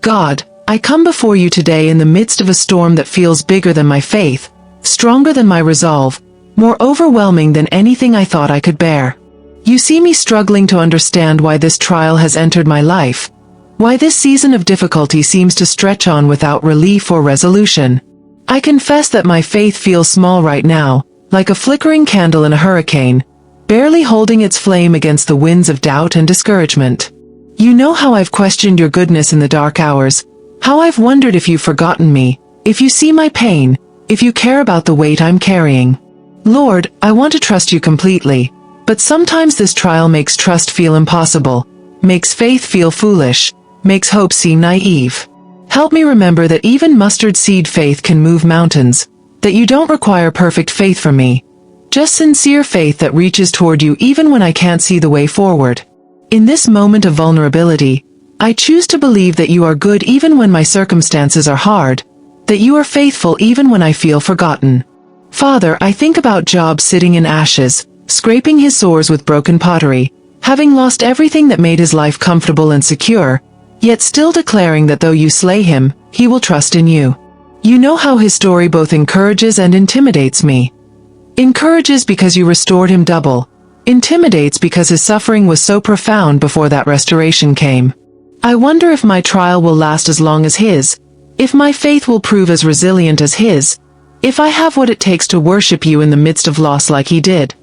God, I come before you today in the midst of a storm that feels bigger than my faith, stronger than my resolve, more overwhelming than anything I thought I could bear. You see me struggling to understand why this trial has entered my life, why this season of difficulty seems to stretch on without relief or resolution. I confess that my faith feels small right now, like a flickering candle in a hurricane, barely holding its flame against the winds of doubt and discouragement. You know how I've questioned your goodness in the dark hours, how I've wondered if you've forgotten me, if you see my pain, if you care about the weight I'm carrying. Lord, I want to trust you completely, but sometimes this trial makes trust feel impossible, makes faith feel foolish, makes hope seem naive. Help me remember that even mustard seed faith can move mountains, that you don't require perfect faith from me, just sincere faith that reaches toward you even when I can't see the way forward. In this moment of vulnerability, I choose to believe that you are good even when my circumstances are hard, that you are faithful even when I feel forgotten. Father, I think about Job sitting in ashes, scraping his sores with broken pottery, having lost everything that made his life comfortable and secure, yet still declaring that though you slay him, he will trust in you. You know how his story both encourages and intimidates me. Encourages because you restored him double, intimidates because his suffering was so profound before that restoration came. I wonder if my trial will last as long as his, if my faith will prove as resilient as his, if I have what it takes to worship you in the midst of loss like he did.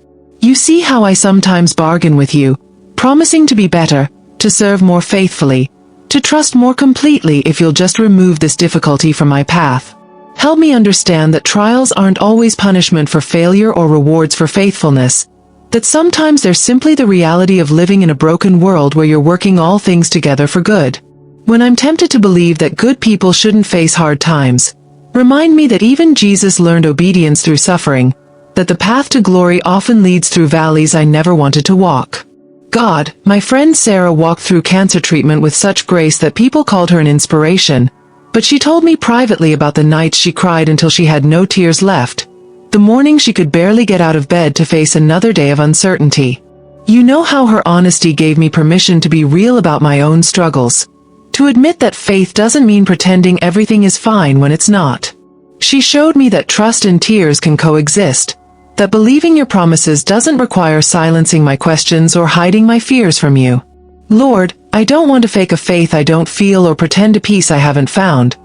You see how I sometimes bargain with you, promising to be better, to serve more faithfully, to trust more completely if you'll just remove this difficulty from my path. Help me understand that trials aren't always punishment for failure or rewards for faithfulness, that sometimes they're simply the reality of living in a broken world where you're working all things together for good. When I'm tempted to believe that good people shouldn't face hard times, remind me that even Jesus learned obedience through suffering, that the path to glory often leads through valleys I never wanted to walk. God, my friend Sarah walked through cancer treatment with such grace that people called her an inspiration, but she told me privately about the nights she cried until she had no tears left, the morning she could barely get out of bed to face another day of uncertainty. You know how her honesty gave me permission to be real about my own struggles, to admit that faith doesn't mean pretending everything is fine when it's not. She showed me that trust and tears can coexist, that believing your promises doesn't require silencing my questions or hiding my fears from you. Lord, I don't want to fake a faith I don't feel or pretend a peace I haven't found,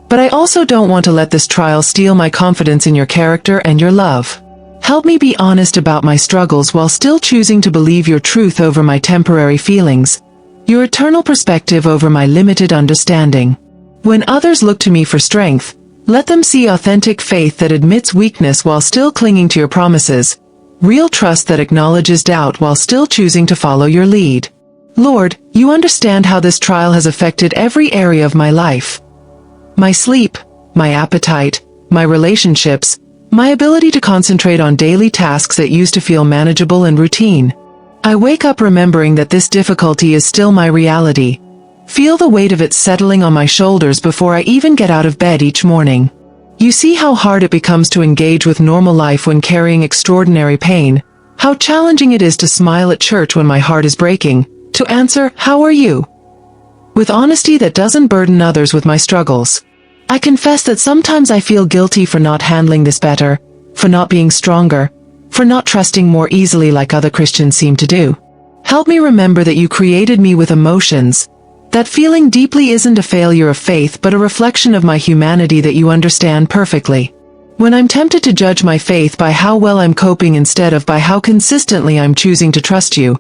but I also don't want to let this trial steal my confidence in your character and your love. Help me be honest about my struggles while still choosing to believe your truth over my temporary feelings, your eternal perspective over my limited understanding. When others look to me for strength, let them see authentic faith that admits weakness while still clinging to your promises, real trust that acknowledges doubt while still choosing to follow your lead. Lord, you understand how this trial has affected every area of my life. My sleep, my appetite, my relationships, my ability to concentrate on daily tasks that used to feel manageable and routine. I wake up remembering that this difficulty is still my reality. Feel the weight of it settling on my shoulders before I even get out of bed each morning. You see how hard it becomes to engage with normal life when carrying extraordinary pain, how challenging it is to smile at church when my heart is breaking, to answer, "How are you?" with honesty that doesn't burden others with my struggles. I confess that sometimes I feel guilty for not handling this better, for not being stronger, for not trusting more easily like other Christians seem to do. Help me remember that you created me with emotions, that feeling deeply isn't a failure of faith but a reflection of my humanity that you understand perfectly. When I'm tempted to judge my faith by how well I'm coping instead of by how consistently I'm choosing to trust you,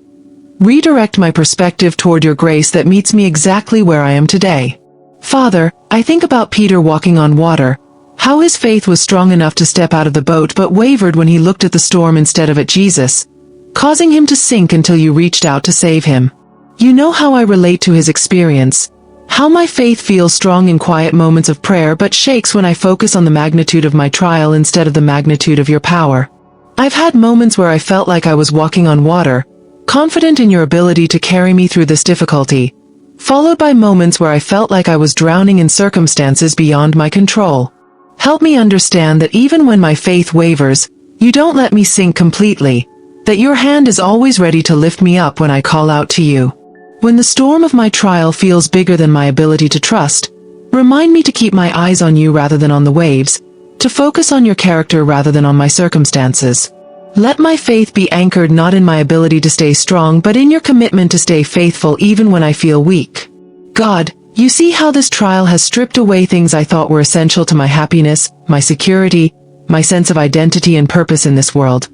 redirect my perspective toward your grace that meets me exactly where I am today. Father, I think about Peter walking on water, how his faith was strong enough to step out of the boat but wavered when he looked at the storm instead of at Jesus, causing him to sink until you reached out to save him. You know how I relate to his experience, how my faith feels strong in quiet moments of prayer but shakes when I focus on the magnitude of my trial instead of the magnitude of your power. I've had moments where I felt like I was walking on water, confident in your ability to carry me through this difficulty, followed by moments where I felt like I was drowning in circumstances beyond my control. Help me understand that even when my faith wavers, you don't let me sink completely, that your hand is always ready to lift me up when I call out to you. When the storm of my trial feels bigger than my ability to trust, remind me to keep my eyes on you rather than on the waves, to focus on your character rather than on my circumstances. Let my faith be anchored not in my ability to stay strong but in your commitment to stay faithful even when I feel weak. God, you see how this trial has stripped away things I thought were essential to my happiness, my security, my sense of identity and purpose in this world.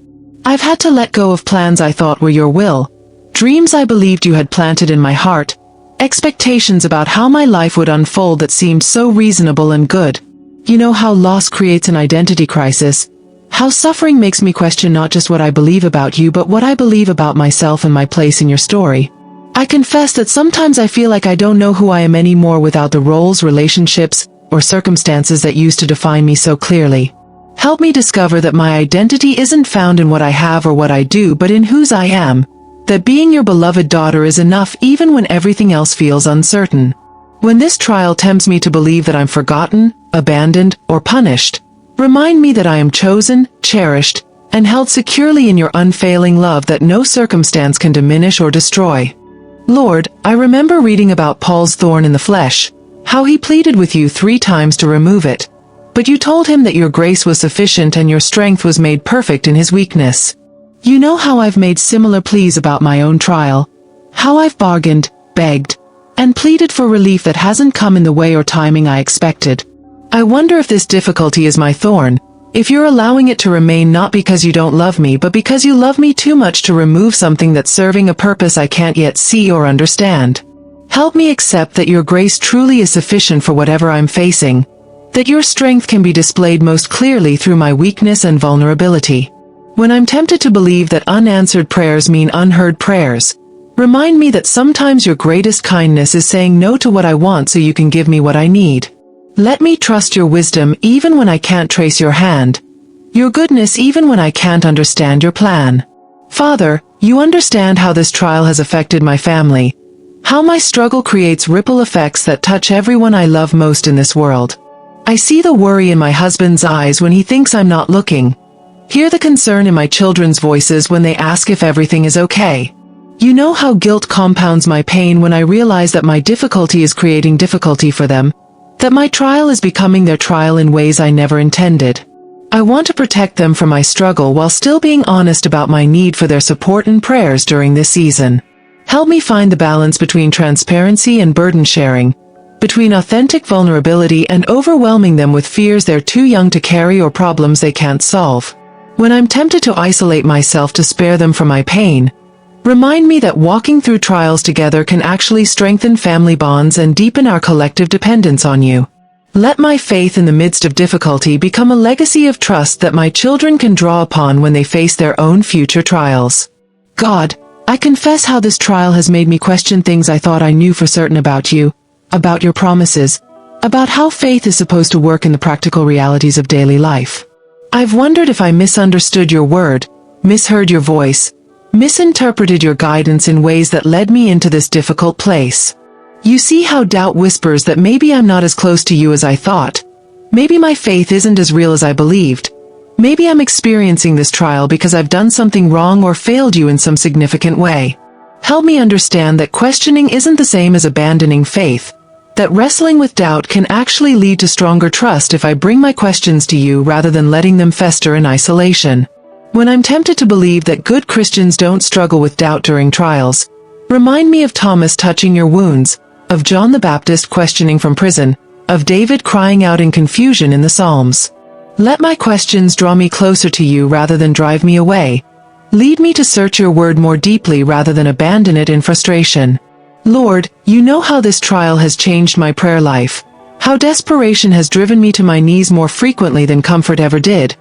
I've had to let go of plans I thought were your will, dreams I believed you had planted in my heart, expectations about how my life would unfold that seemed so reasonable and good. You know how loss creates an identity crisis, how suffering makes me question not just what I believe about you but what I believe about myself and my place in your story. I confess that sometimes I feel like I don't know who I am anymore without the roles, relationships, or circumstances that used to define me so clearly. Help me discover that my identity isn't found in what I have or what I do but in whose I am, that being your beloved daughter is enough even when everything else feels uncertain. When this trial tempts me to believe that I'm forgotten, abandoned, or punished, remind me that I am chosen, cherished, and held securely in your unfailing love that no circumstance can diminish or destroy. Lord, I remember reading about Paul's thorn in the flesh, how he pleaded with you 3 times to remove it, but you told him that your grace was sufficient and your strength was made perfect in his weakness. You know how I've made similar pleas about my own trial, how I've bargained, begged, and pleaded for relief that hasn't come in the way or timing I expected. I wonder if this difficulty is my thorn, if you're allowing it to remain not because you don't love me but because you love me too much to remove something that's serving a purpose I can't yet see or understand. Help me accept that your grace truly is sufficient for whatever I'm facing, that your strength can be displayed most clearly through my weakness and vulnerability. When I'm tempted to believe that unanswered prayers mean unheard prayers, remind me that sometimes your greatest kindness is saying no to what I want so you can give me what I need. Let me trust your wisdom even when I can't trace your hand, your goodness even when I can't understand your plan. Father, you understand how this trial has affected my family, how my struggle creates ripple effects that touch everyone I love most in this world. I see the worry in my husband's eyes when he thinks I'm not looking, hear the concern in my children's voices when they ask if everything is okay. You know how guilt compounds my pain when I realize that my difficulty is creating difficulty for them, that my trial is becoming their trial in ways I never intended. I want to protect them from my struggle while still being honest about my need for their support and prayers during this season. Help me find the balance between transparency and burden sharing, between authentic vulnerability and overwhelming them with fears they're too young to carry or problems they can't solve. When I'm tempted to isolate myself to spare them from my pain, remind me that walking through trials together can actually strengthen family bonds and deepen our collective dependence on you. Let my faith in the midst of difficulty become a legacy of trust that my children can draw upon when they face their own future trials. God, I confess how this trial has made me question things I thought I knew for certain about you, about your promises, about how faith is supposed to work in the practical realities of daily life. I've wondered if I misunderstood your word, misheard your voice, misinterpreted your guidance in ways that led me into this difficult place. You see how doubt whispers that maybe I'm not as close to you as I thought. Maybe my faith isn't as real as I believed. Maybe I'm experiencing this trial because I've done something wrong or failed you in some significant way. Help me understand that questioning isn't the same as abandoning faith, that wrestling with doubt can actually lead to stronger trust if I bring my questions to you rather than letting them fester in isolation. When I'm tempted to believe that good Christians don't struggle with doubt during trials, remind me of Thomas touching your wounds, of John the Baptist questioning from prison, of David crying out in confusion in the Psalms. Let my questions draw me closer to you rather than drive me away. Lead me to search your word more deeply rather than abandon it in frustration. Lord, you know how this trial has changed my prayer life, how desperation has driven me to my knees more frequently than comfort ever did,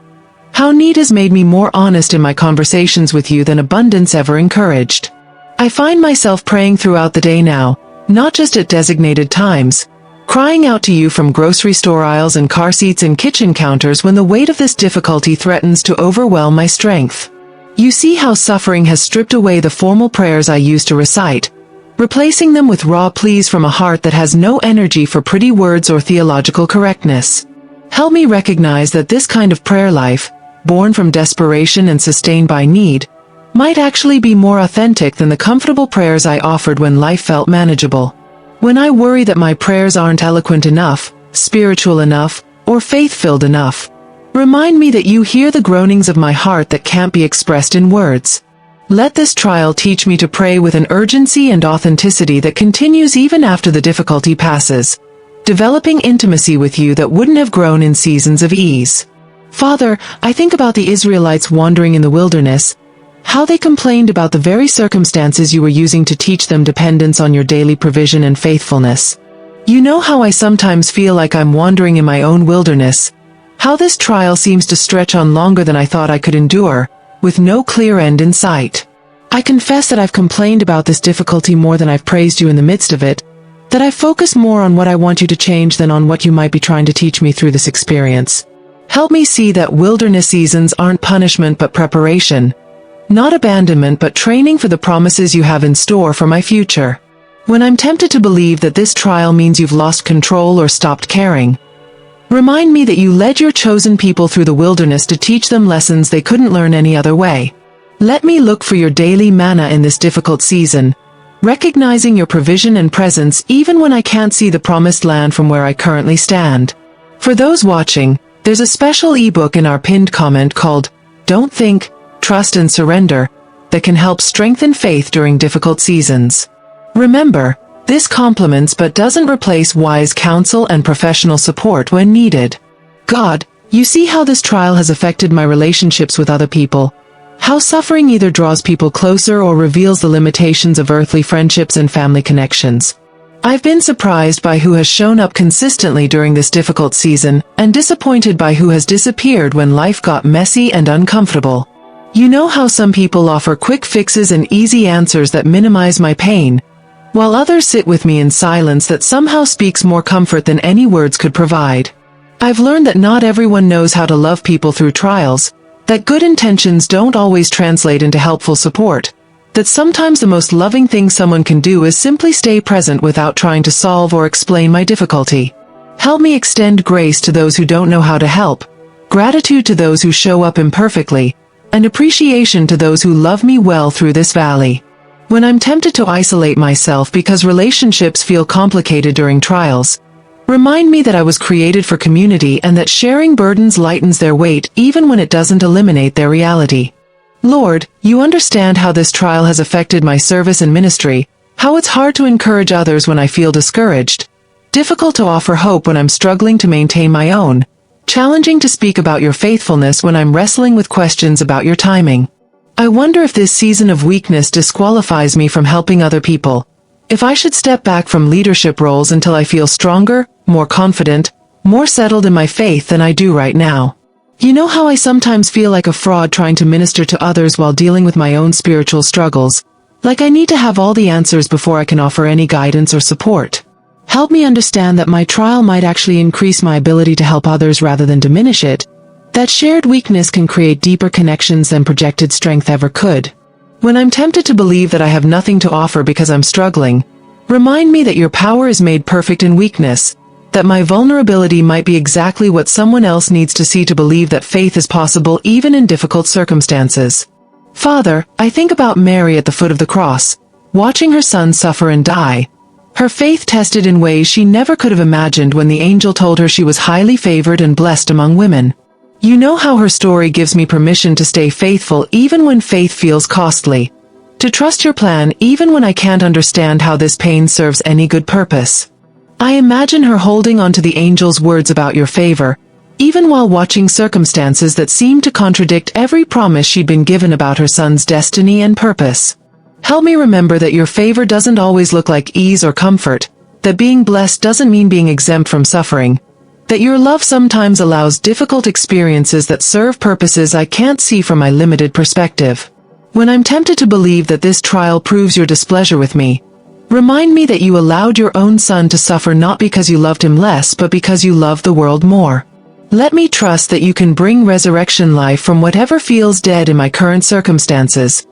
how need has made me more honest in my conversations with you than abundance ever encouraged. I find myself praying throughout the day now, not just at designated times, crying out to you from grocery store aisles and car seats and kitchen counters when the weight of this difficulty threatens to overwhelm my strength. You see how suffering has stripped away the formal prayers I used to recite, replacing them with raw pleas from a heart that has no energy for pretty words or theological correctness. Help me recognize that this kind of prayer life, born from desperation and sustained by need, might actually be more authentic than the comfortable prayers I offered when life felt manageable. When I worry that my prayers aren't eloquent enough, spiritual enough, or faith-filled enough, remind me that you hear the groanings of my heart that can't be expressed in words. Let this trial teach me to pray with an urgency and authenticity that continues even after the difficulty passes, developing intimacy with you that wouldn't have grown in seasons of ease. Father, I think about the Israelites wandering in the wilderness, how they complained about the very circumstances you were using to teach them dependence on your daily provision and faithfulness. You know how I sometimes feel like I'm wandering in my own wilderness, how this trial seems to stretch on longer than I thought I could endure, with no clear end in sight. I confess that I've complained about this difficulty more than I've praised you in the midst of it, that I focus more on what I want you to change than on what you might be trying to teach me through this experience. Help me see that wilderness seasons aren't punishment but preparation, not abandonment but training for the promises you have in store for my future. When I'm tempted to believe that this trial means you've lost control or stopped caring, remind me that you led your chosen people through the wilderness to teach them lessons they couldn't learn any other way. Let me look for your daily manna in this difficult season, recognizing your provision and presence even when I can't see the promised land from where I currently stand. For those watching, there's a special ebook in our pinned comment called Don't Think, Trust and Surrender that can help strengthen faith during difficult seasons. Remember, this complements but doesn't replace wise counsel and professional support when needed. God, you see how this trial has affected my relationships with other people, how suffering either draws people closer or reveals the limitations of earthly friendships and family connections. I've been surprised by who has shown up consistently during this difficult season, and disappointed by who has disappeared when life got messy and uncomfortable. You know how some people offer quick fixes and easy answers that minimize my pain, while others sit with me in silence that somehow speaks more comfort than any words could provide. I've learned that not everyone knows how to love people through trials, that good intentions don't always translate into helpful support, that sometimes the most loving thing someone can do is simply stay present without trying to solve or explain my difficulty. Help me extend grace to those who don't know how to help, gratitude to those who show up imperfectly, and appreciation to those who love me well through this valley. When I'm tempted to isolate myself because relationships feel complicated during trials, remind me that I was created for community and that sharing burdens lightens their weight even when it doesn't eliminate their reality. Lord, you understand how this trial has affected my service and ministry, how it's hard to encourage others when I feel discouraged, difficult to offer hope when I'm struggling to maintain my own, challenging to speak about your faithfulness when I'm wrestling with questions about your timing. I wonder if this season of weakness disqualifies me from helping other people, if I should step back from leadership roles until I feel stronger, more confident, more settled in my faith than I do right now. You know how I sometimes feel like a fraud trying to minister to others while dealing with my own spiritual struggles, like I need to have all the answers before I can offer any guidance or support. Help me understand that my trial might actually increase my ability to help others rather than diminish it, that shared weakness can create deeper connections than projected strength ever could. When I'm tempted to believe that I have nothing to offer because I'm struggling, remind me that your power is made perfect in weakness, that my vulnerability might be exactly what someone else needs to see to believe that faith is possible even in difficult circumstances. Father, I think about Mary at the foot of the cross, watching her son suffer and die, her faith tested in ways she never could have imagined when the angel told her she was highly favored and blessed among women. You know how her story gives me permission to stay faithful even when faith feels costly, to trust your plan even when I can't understand how this pain serves any good purpose. I imagine her holding on to the angel's words about your favor, even while watching circumstances that seemed to contradict every promise she'd been given about her son's destiny and purpose. Help me remember that your favor doesn't always look like ease or comfort, that being blessed doesn't mean being exempt from suffering, that your love sometimes allows difficult experiences that serve purposes I can't see from my limited perspective. When I'm tempted to believe that this trial proves your displeasure with me, remind me that you allowed your own son to suffer not because you loved him less but because you loved the world more. Let me trust that you can bring resurrection life from whatever feels dead in my current circumstances,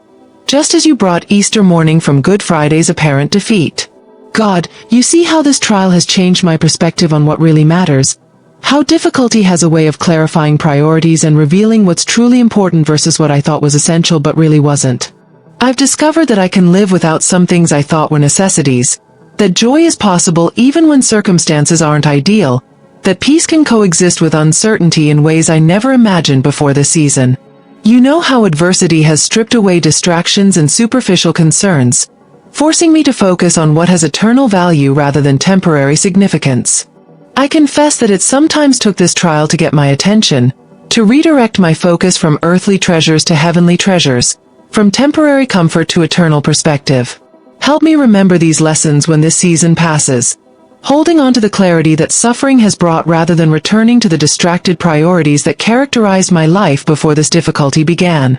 just as you brought Easter morning from Good Friday's apparent defeat. God, you see how this trial has changed my perspective on what really matters, How difficulty has a way of clarifying priorities and revealing what's truly important versus what I thought was essential but really wasn't. I've discovered that I can live without some things I thought were necessities, that joy is possible even when circumstances aren't ideal, that peace can coexist with uncertainty in ways I never imagined before this season. You know how adversity has stripped away distractions and superficial concerns, forcing me to focus on what has eternal value rather than temporary significance. I confess that it sometimes took this trial to get my attention, to redirect my focus from earthly treasures to heavenly treasures, from temporary comfort to eternal perspective. Help me remember these lessons when this season passes, holding on to the clarity that suffering has brought rather than returning to the distracted priorities that characterized my life before this difficulty began.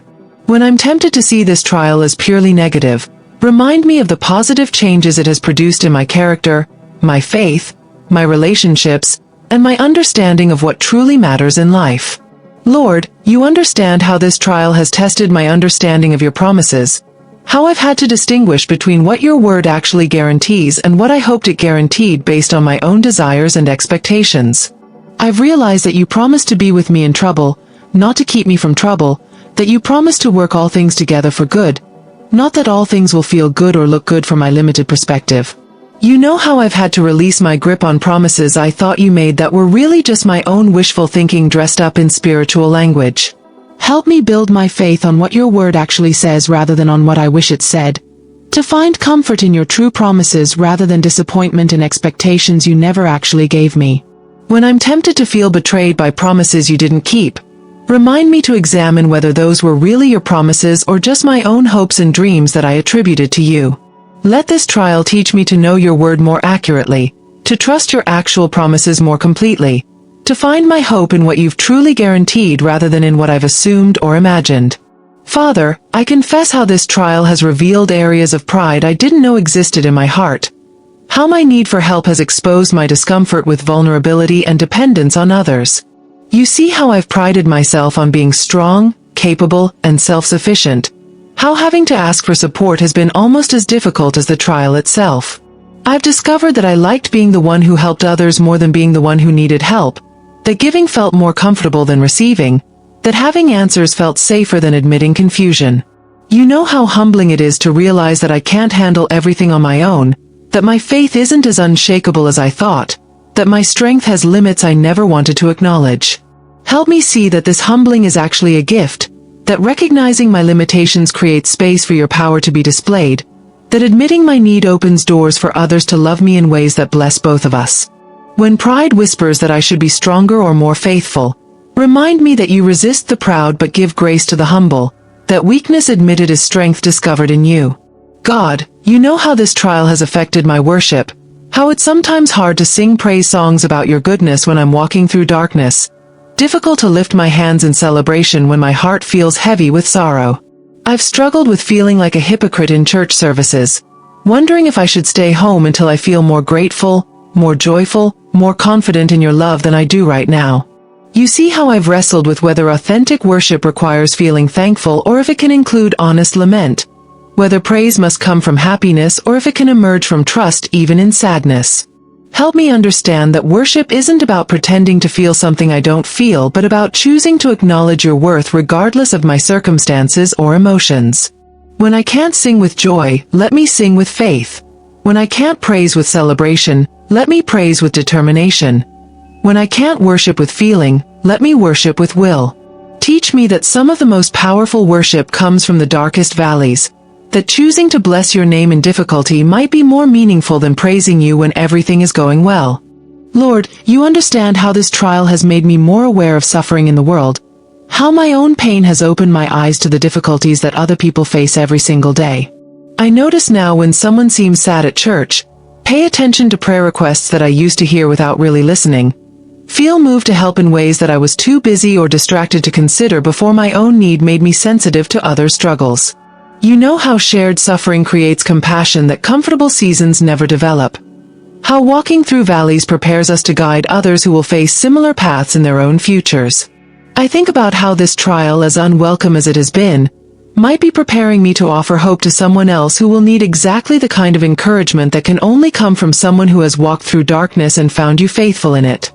When I'm tempted to see this trial as purely negative, remind me of the positive changes it has produced in my character, my faith, my relationships, and my understanding of what truly matters in life. Lord, you understand how this trial has tested my understanding of your promises, how I've had to distinguish between what your word actually guarantees and what I hoped it guaranteed based on my own desires and expectations. I've realized that you promised to be with me in trouble, not to keep me from trouble, that you promised to work all things together for good, not that all things will feel good or look good from my limited perspective. You know how I've had to release my grip on promises I thought you made that were really just my own wishful thinking dressed up in spiritual language. Help me build my faith on what your word actually says rather than on what I wish it said. To find comfort in your true promises rather than disappointment in expectations you never actually gave me. When I'm tempted to feel betrayed by promises you didn't keep, remind me to examine whether those were really your promises or just my own hopes and dreams that I attributed to you. Let this trial teach me to know your word more accurately, to trust your actual promises more completely, to find my hope in what you've truly guaranteed rather than in what I've assumed or imagined. Father, I confess how this trial has revealed areas of pride I didn't know existed in my heart, how my need for help has exposed my discomfort with vulnerability and dependence on others. You see how I've prided myself on being strong, capable, and self-sufficient, how having to ask for support has been almost as difficult as the trial itself. I've discovered that I liked being the one who helped others more than being the one who needed help, that giving felt more comfortable than receiving, that having answers felt safer than admitting confusion. You know how humbling it is to realize that I can't handle everything on my own, that my faith isn't as unshakable as I thought, that my strength has limits I never wanted to acknowledge. Help me see that this humbling is actually a gift, that recognizing my limitations creates space for your power to be displayed, that admitting my need opens doors for others to love me in ways that bless both of us. When pride whispers that I should be stronger or more faithful, remind me that you resist the proud but give grace to the humble, that weakness admitted is strength discovered in you. God, you know how this trial has affected my worship, how it's sometimes hard to sing praise songs about your goodness when I'm walking through darkness, difficult to lift my hands in celebration when my heart feels heavy with sorrow. I've struggled with feeling like a hypocrite in church services, wondering if I should stay home until I feel more grateful, more joyful, more confident in your love than I do right now. You see how I've wrestled with whether authentic worship requires feeling thankful or if it can include honest lament, whether praise must come from happiness or if it can emerge from trust even in sadness. Help me understand that worship isn't about pretending to feel something I don't feel, but about choosing to acknowledge your worth regardless of my circumstances or emotions. When I can't sing with joy, let me sing with faith. When I can't praise with celebration, let me praise with determination. When I can't worship with feeling, let me worship with will. Teach me that some of the most powerful worship comes from the darkest valleys, that choosing to bless your name in difficulty might be more meaningful than praising you when everything is going well. Lord, you understand how this trial has made me more aware of suffering in the world, how my own pain has opened my eyes to the difficulties that other people face every single day. I notice now when someone seems sad at church, pay attention to prayer requests that I used to hear without really listening, feel moved to help in ways that I was too busy or distracted to consider before my own need made me sensitive to others' struggles. You know how shared suffering creates compassion that comfortable seasons never develop. How walking through valleys prepares us to guide others who will face similar paths in their own futures. I think about how this trial, as unwelcome as it has been, might be preparing me to offer hope to someone else who will need exactly the kind of encouragement that can only come from someone who has walked through darkness and found you faithful in it.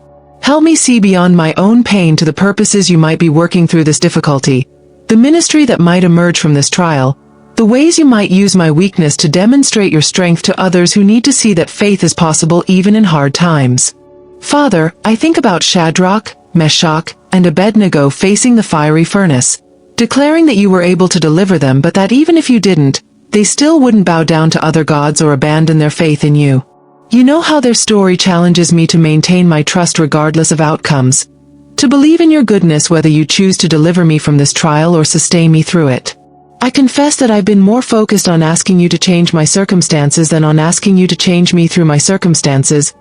Help me see beyond my own pain to the purposes you might be working through this difficulty, the ministry that might emerge from this trial, the ways you might use my weakness to demonstrate your strength to others who need to see that faith is possible even in hard times. Father, I think about Shadrach, Meshach, and Abednego facing the fiery furnace, declaring that you were able to deliver them, but that even if you didn't, they still wouldn't bow down to other gods or abandon their faith in you. You know how their story challenges me to maintain my trust regardless of outcomes, to believe in your goodness whether you choose to deliver me from this trial or sustain me through it. I confess that I've been more focused on asking you to change my circumstances than on asking you to change me through my circumstances,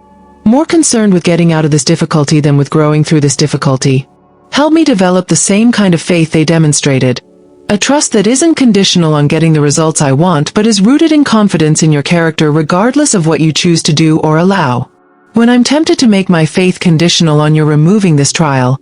more concerned with getting out of this difficulty than with growing through this difficulty. Help me develop the same kind of faith they demonstrated, a trust that isn't conditional on getting the results I want but is rooted in confidence in your character regardless of what you choose to do or allow. When I'm tempted to make my faith conditional on your removing this trial,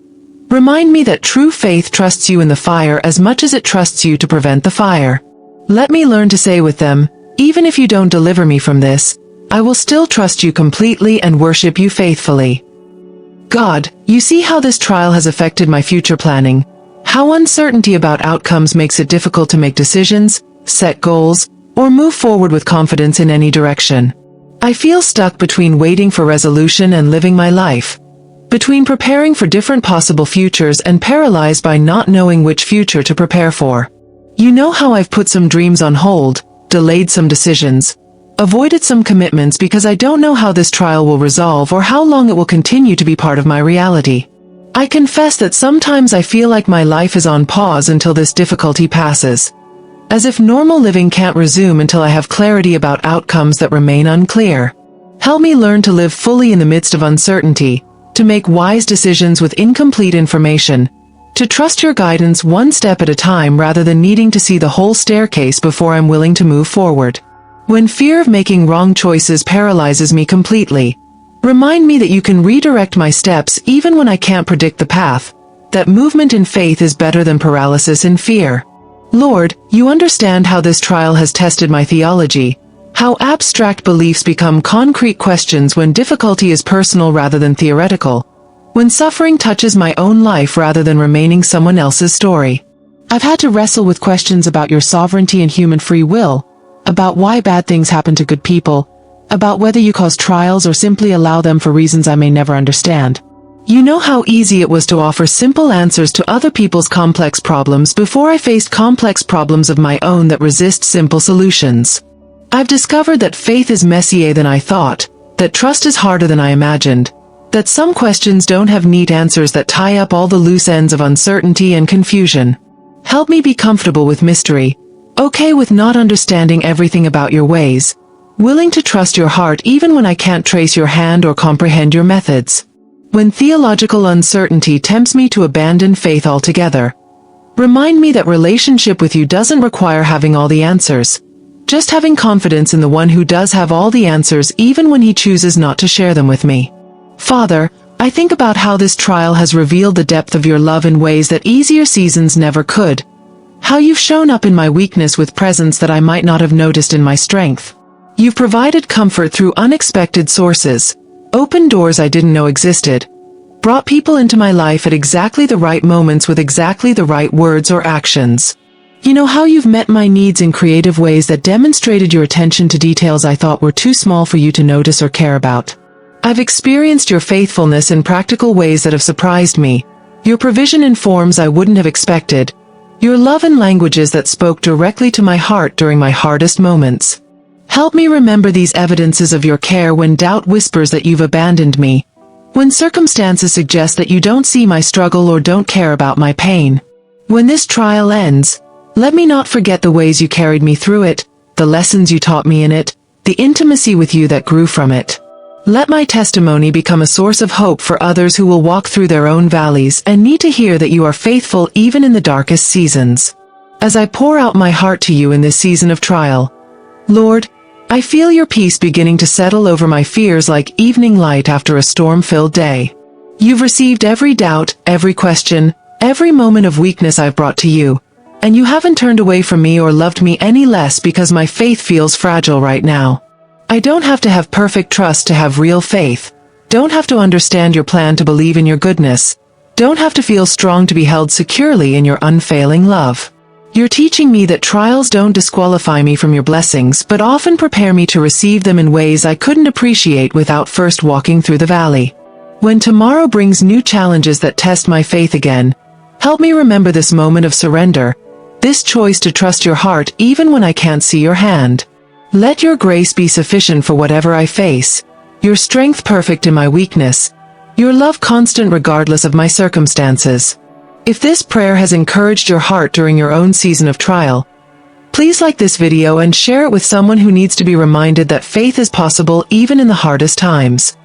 remind me that true faith trusts you in the fire as much as it trusts you to prevent the fire. Let me learn to say with them, even if you don't deliver me from this, I will still trust you completely and worship you faithfully. God, you see how this trial has affected my future planning, how uncertainty about outcomes makes it difficult to make decisions, set goals, or move forward with confidence in any direction. I feel stuck between waiting for resolution and living my life, between preparing for different possible futures and paralyzed by not knowing which future to prepare for. You know how I've put some dreams on hold, delayed some decisions, avoided some commitments because I don't know how this trial will resolve or how long it will continue to be part of my reality. I confess that sometimes I feel like my life is on pause until this difficulty passes, as if normal living can't resume until I have clarity about outcomes that remain unclear. Help me learn to live fully in the midst of uncertainty, to make wise decisions with incomplete information, to trust your guidance one step at a time rather than needing to see the whole staircase before I'm willing to move forward. When fear of making wrong choices paralyzes me completely, remind me that you can redirect my steps even when I can't predict the path, that movement in faith is better than paralysis in fear. Lord, you understand how this trial has tested my theology, how abstract beliefs become concrete questions when difficulty is personal rather than theoretical, when suffering touches my own life rather than remaining someone else's story. I've had to wrestle with questions about your sovereignty and human free will, about why bad things happen to good people, about whether you cause trials or simply allow them for reasons I may never understand. You know how easy it was to offer simple answers to other people's complex problems before I faced complex problems of my own that resist simple solutions. I've discovered that faith is messier than I thought, that trust is harder than I imagined, that some questions don't have neat answers that tie up all the loose ends of uncertainty and confusion. Help me be comfortable with mystery, okay with not understanding everything about your ways, willing to trust your heart even when I can't trace your hand or comprehend your methods. When theological uncertainty tempts me to abandon faith altogether, remind me that relationship with you doesn't require having all the answers, just having confidence in the one who does have all the answers even when he chooses not to share them with me. Father, I think about how this trial has revealed the depth of your love in ways that easier seasons never could, how you've shown up in my weakness with presence that I might not have noticed in my strength. You've provided comfort through unexpected sources, opened doors I didn't know existed, brought people into my life at exactly the right moments with exactly the right words or actions. You know how you've met my needs in creative ways that demonstrated your attention to details I thought were too small for you to notice or care about. I've experienced your faithfulness in practical ways that have surprised me, your provision in forms I wouldn't have expected, your love in languages that spoke directly to my heart during my hardest moments. Help me remember these evidences of your care when doubt whispers that you've abandoned me, when circumstances suggest that you don't see my struggle or don't care about my pain. When this trial ends, let me not forget the ways you carried me through it, the lessons you taught me in it, the intimacy with you that grew from it. Let my testimony become a source of hope for others who will walk through their own valleys and need to hear that you are faithful even in the darkest seasons. As I pour out my heart to you in this season of trial, Lord, I feel your peace beginning to settle over my fears like evening light after a storm-filled day. You've received every doubt, every question, every moment of weakness I've brought to you, and you haven't turned away from me or loved me any less because my faith feels fragile right now. I don't have to have perfect trust to have real faith, Don't have to understand your plan to believe in your goodness. Don't have to feel strong to be held securely in your unfailing love. You're teaching me that trials don't disqualify me from your blessings, but often prepare me to receive them in ways I couldn't appreciate without first walking through the valley. When tomorrow brings new challenges that test my faith again, help me remember this moment of surrender, this choice to trust your heart even when I can't see your hand. Let your grace be sufficient for whatever I face, your strength perfect in my weakness, your love constant regardless of my circumstances. If this prayer has encouraged your heart during your own season of trial, please like this video and share it with someone who needs to be reminded that faith is possible even in the hardest times.